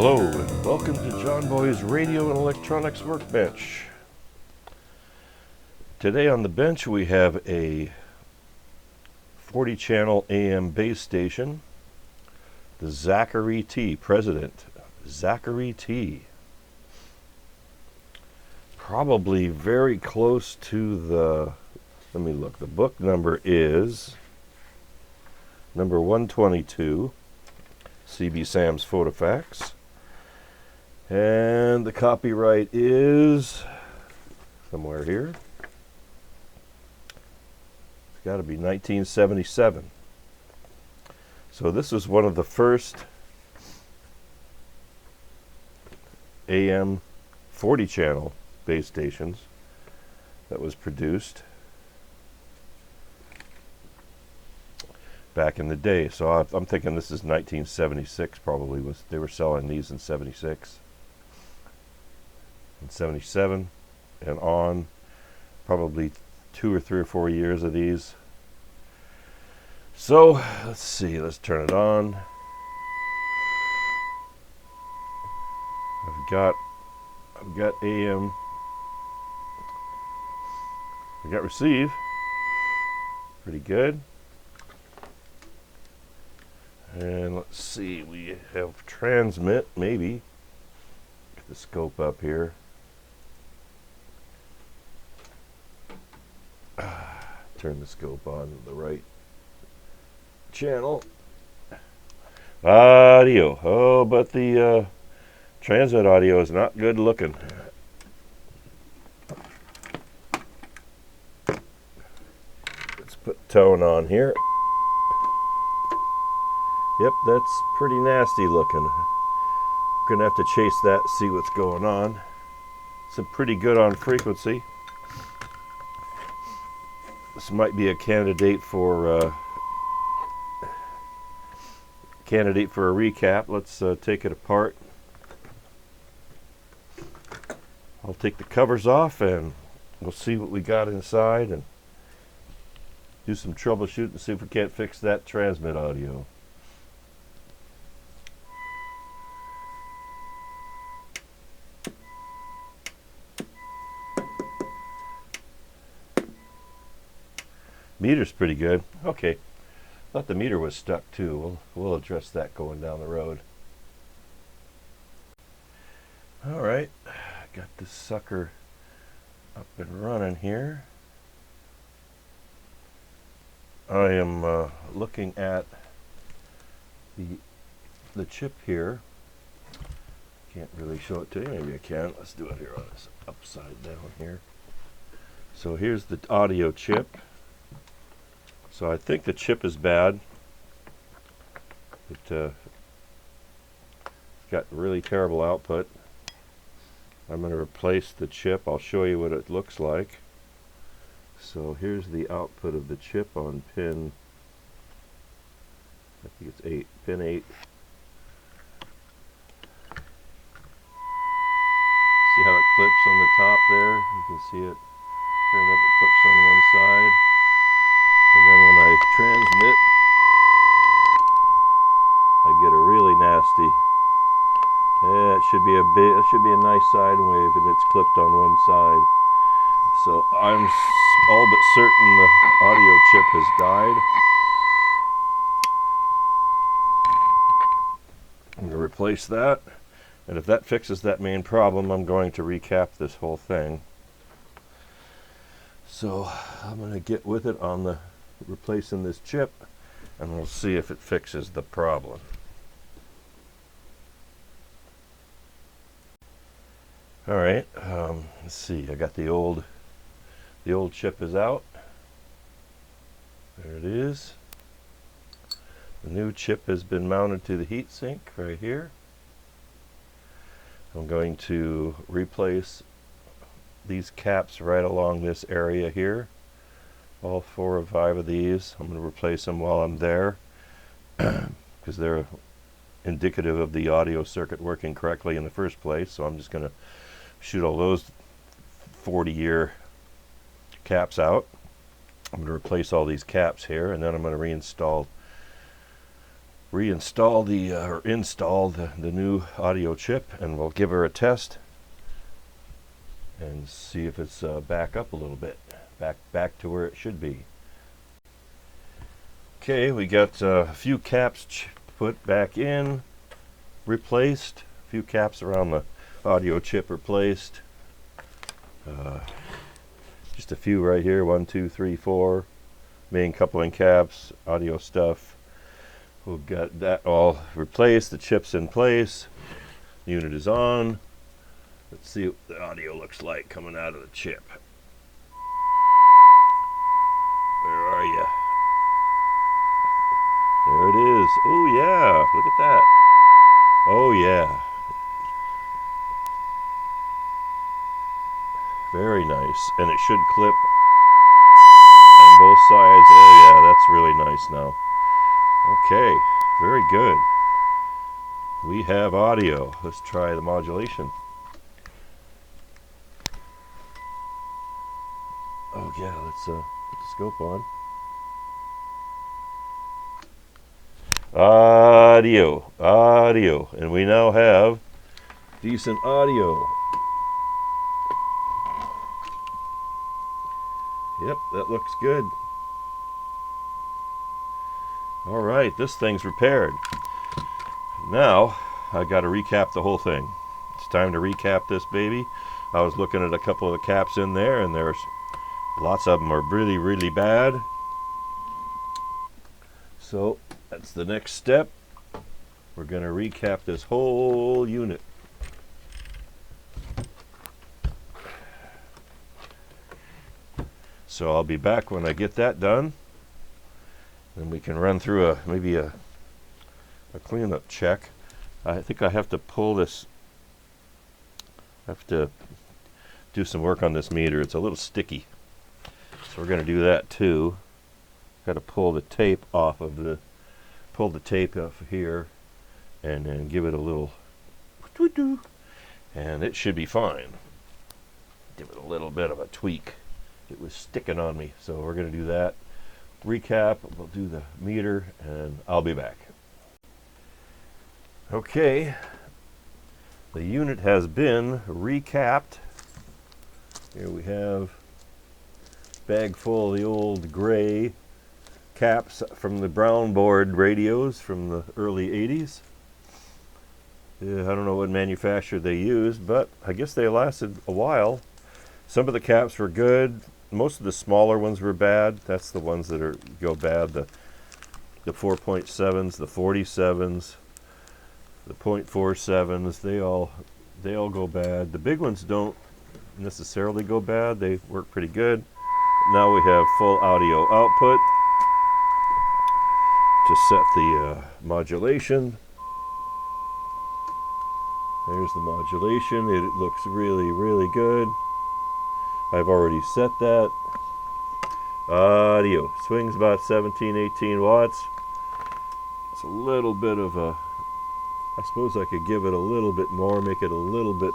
Hello and welcome to John Boy's Radio and Electronics Workbench. Today on the bench we have a 40 channel AM base station, the Zachary T, President Zachary T. Probably very close to the, let me look, the book number is number 122, CB Sam's Photofax. And the copyright is somewhere here. It's got to be 1977. So this is one of the first AM 40 channel base stations that was produced back in the day. So I'm thinking this is 1976 probably. They were selling these in 76. In 77 and on, probably 2 or 3 or 4 years of these. So let's see, let's turn it on. I've got AM, I got receive, pretty good. And let's see, we have transmit, maybe. Get the scope up here. Turn the scope on the right channel. Audio. Oh, but the transmit audio is not good looking. Let's put tone on here. Yep, that's pretty nasty looking. We're gonna have to chase that, see what's going on. It's pretty good on frequency. This might be a candidate for a recap. Let's take it apart. I'll take the covers off and we'll see what we got inside and do some troubleshooting and see if we can't fix that transmit audio. Meter's pretty good. Okay. Thought the meter was stuck too. We'll address that going down the road. Alright. Got this sucker up and running here. I am looking at the chip here. Can't really show it to you. Maybe I can. Let's do it here on this upside down here. So here's the audio chip. So I think the chip is bad. It's got really terrible output. I'm going to replace the chip. I'll show you what it looks like. So here's the output of the chip on pin, I think it's 8, pin 8. See how it clips on the top there? You can see it. Here, it clips on one side. And then when I transmit, I get a really nasty. It should be a nice sine wave, and it's clipped on one side. So I'm all but certain the audio chip has died. I'm going to replace that, and if that fixes that main problem, I'm going to recap this whole thing. So I'm going to get with it on the replacing this chip, and we'll see if it fixes the problem. All right, let's see. I got the old chip is out. There it is. The new chip has been mounted to the heatsink right here. I'm going to replace these caps right along this area here. All 4 or 5 of these. I'm going to replace them while I'm there because they're indicative of the audio circuit working correctly in the first place. So I'm just going to shoot all those 40-year caps out. I'm going to replace all these caps here, and then I'm going to reinstall reinstall the or install the new audio chip, and we'll give her a test and see if it's back up a little bit, back to where it should be. Okay, we got a few caps put back in, replaced, a few caps around the audio chip replaced, just a few right here, 1, 2, 3, 4 main coupling caps, audio stuff. We've got that all replaced, the chip's in place, the unit is on. Let's see what the audio looks like coming out of the chip. Where are you? There it is. Oh yeah, look at that. Oh yeah. Very nice. And it should clip on both sides. Oh yeah, that's really nice now. Okay, very good. We have audio. Let's try the modulation. Oh yeah, let's put the scope on. Audio, and we now have decent audio. Yep, that looks good. All right, this thing's repaired. Now I got to recap the whole thing. It's time to recap this baby. I was looking at a couple of the caps in there, and there's lots of them are really, really bad. So that's the next step. We're going to recap this whole unit. So I'll be back when I get that done. Then we can run through maybe a cleanup check. I think I have to pull this. I have to do some work on this meter. It's a little sticky. So we're going to do that too. Got to pull the tape off of here, and then give it a little doo-doo, and it should be fine. Give it a little bit of a tweak. It was sticking on me, so we're going to do that. Recap, we'll do the meter, and I'll be back. Okay, the unit has been recapped. Here we have a bag full of the old gray caps from the brown board radios from the early 80s. I don't know what manufacturer they used, but I guess they lasted a while. Some of the caps were good. Most of the smaller ones were bad. That's the ones that go bad. The 4.7s, the 47s, the 0.47s, they all go bad. The big ones don't necessarily go bad. They work pretty good. Now we have full audio output. Just set the modulation. There's the modulation. It looks really, really good. I've already set that. Audio swings about 17, 18 watts. It's a little bit of a, I suppose I could give it a little bit more, make it a little bit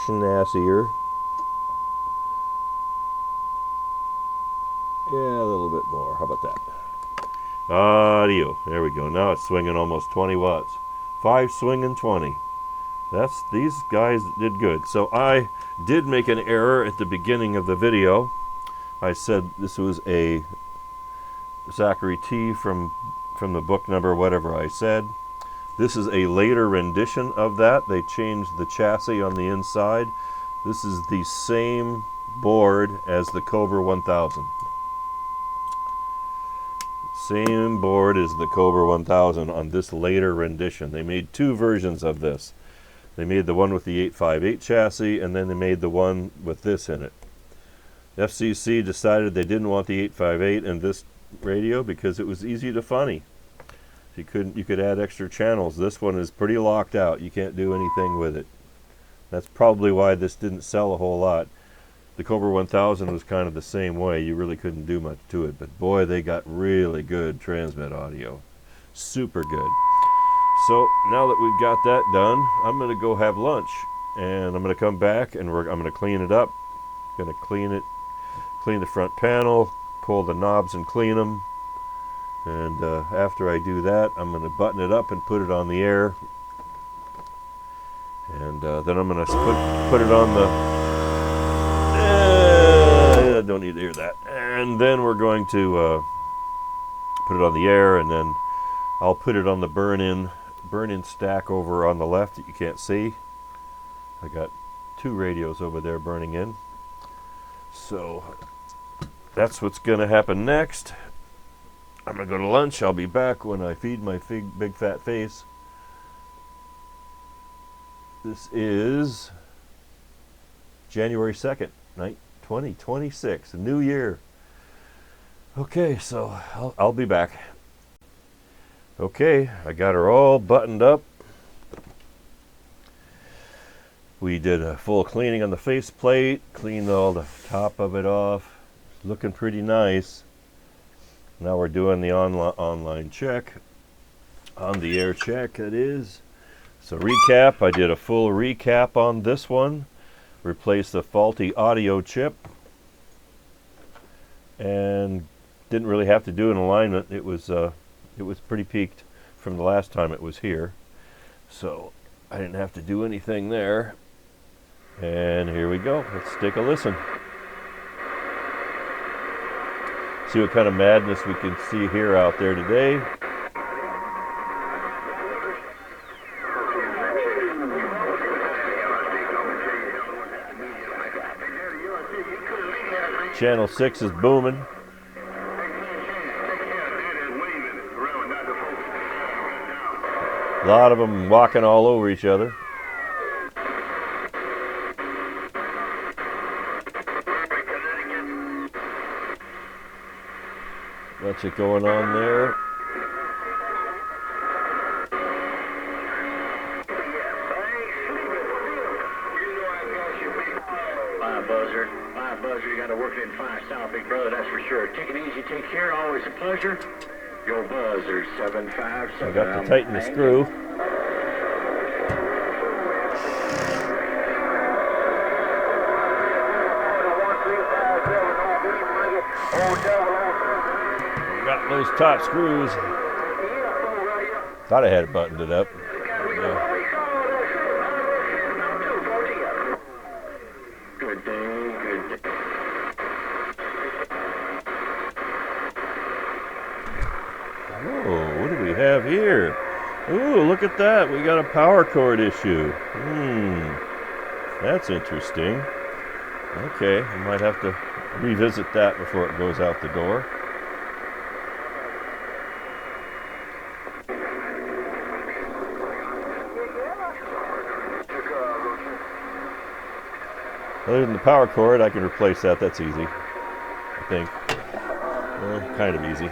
snassier. Yeah, a little bit more. How about that? Audio. There we go. Now it's swinging almost 20 watts. 5 swinging 20. These guys did good. So I did make an error at the beginning of the video. I said this was a Zachary T from the book number, whatever I said. This is a later rendition of that. They changed the chassis on the inside. This is the same board as the Cobra 1000. Same board as the Cobra 1000 on this later rendition. They made 2 versions of this. They made the one with the 858 chassis, and then they made the one with this in it. FCC decided they didn't want the 858 in this radio because it was easy to funny. You could add extra channels. This one is pretty locked out. You can't do anything with it. That's probably why this didn't sell a whole lot. The Cobra 1000 was kind of the same way. You really couldn't do much to it, but boy, they got really good transmit audio. Super good. So now that we've got that done, I'm going to go have lunch, and I'm going to come back and I'm going to clean it up. I'm going to clean the front panel, pull the knobs and clean them, And after I do that, I'm going to button it up and put it on the air. And then I'm going to put it on the... I don't need to hear that. And then we're going to put it on the air, and then I'll put it on the burn-in stack over on the left that you can't see. I got 2 radios over there burning in. So that's what's going to happen next. I'm going to go to lunch. I'll be back when I feed my big fat face. This is January 2nd, 2026, a new year. Okay, so I'll be back. Okay, I got her all buttoned up. We did a full cleaning on the faceplate, cleaned all the top of it off. It's looking pretty nice. Now we're doing the online check, on the air check it is. So recap, I did a full recap on this one. Replaced the faulty audio chip. And didn't really have to do an alignment. It was pretty peaked from the last time it was here. So I didn't have to do anything there. And here we go. Let's take a listen. See what kind of madness we can see here out there today. Channel 6 is booming. A lot of them walking all over each other. What's it going on there? My buzzer, you got to work it in 5 South, big brother, that's for sure. Take it easy, take care, always a pleasure. Your buzzer, 757. I got to tighten the screw. Got those top screws. Thought I had it buttoned it up. Yeah. Good day, good day. Oh, what do we have here? Ooh, look at that. We got a power cord issue. That's interesting. Okay, I might have to revisit that before it goes out the door. Other than the power cord, I can replace that. That's easy, I think. Well, kind of easy.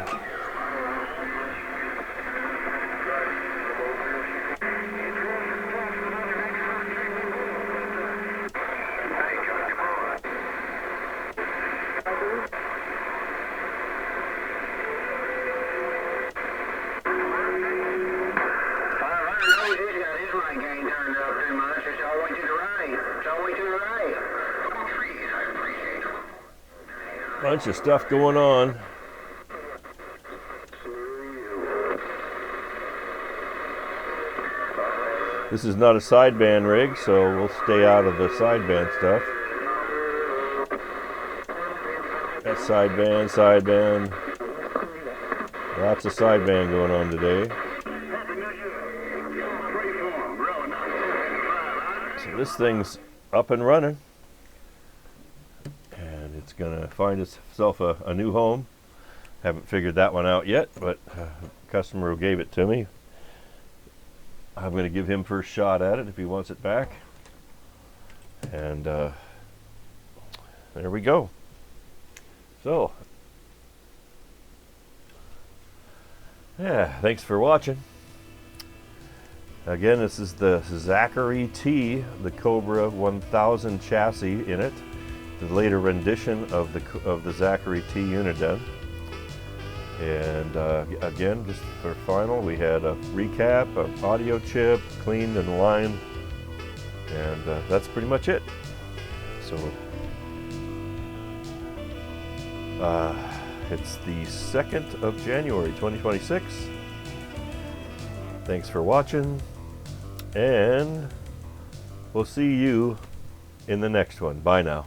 Bunch of stuff going on. This is not a sideband rig, so we'll stay out of the sideband stuff. That's sideband. Lots of sideband going on today. So this thing's up and running. It's going to find itself a new home. Haven't figured that one out yet, but the customer who gave it to me, I'm going to give him first shot at it if he wants it back. And there we go. So, yeah, thanks for watching. Again, this is the Zachary T, the Cobra 1000 chassis in it. The later rendition of the Zachary T Uniden. And again, just for final, we had a recap, an audio chip, cleaned and aligned, and that's pretty much it. So It's the 2nd of January 2026. Thanks for watching, and we'll see you in the next one. Bye now.